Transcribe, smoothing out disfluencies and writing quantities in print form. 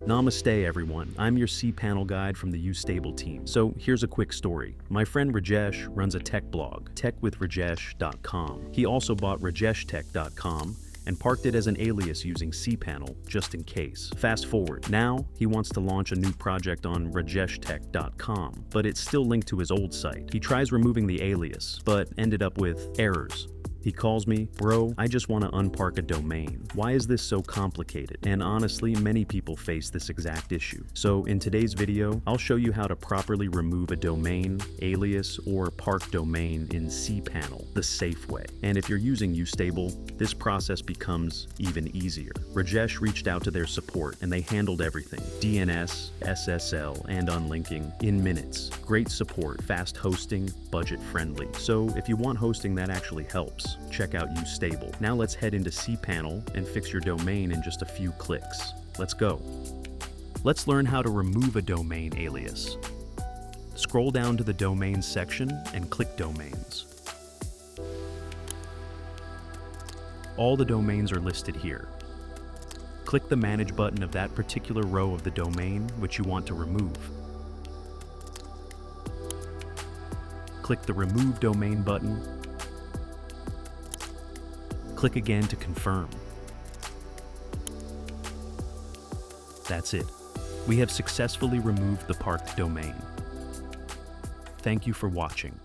Namaste everyone, I'm your cPanel guide from the YouStable team. So here's a quick story. My friend Rajesh runs a tech blog, techwithrajesh.com. He also bought rajeshtech.com and parked it as an alias using cPanel, just in case. Fast forward, now he wants to launch a new project on rajeshtech.com, but it's still linked to his old site. He tries removing the alias, but ended up with errors. He calls me, bro, I just want to unpark a domain. Why is this so complicated? And honestly, many people face this exact issue. So in today's video, I'll show you how to properly remove a domain, alias, or park domain in cPanel the safe way. And if you're using YouStable, this process becomes even easier. Rajesh reached out to their support and they handled everything. DNS, SSL, and unlinking in minutes. Great support, fast hosting, budget friendly. So if you want hosting that actually helps, check out YouStable. Now let's head into cPanel and fix your domain in just a few clicks. Let's go. Let's learn how to remove a domain alias. Scroll down to the Domains section and click Domains. All the domains are listed here. Click the Manage button of that particular row of the domain which you want to remove. Click the Remove Domain button. Click again to confirm. That's it. We have successfully removed the parked domain. Thank you for watching.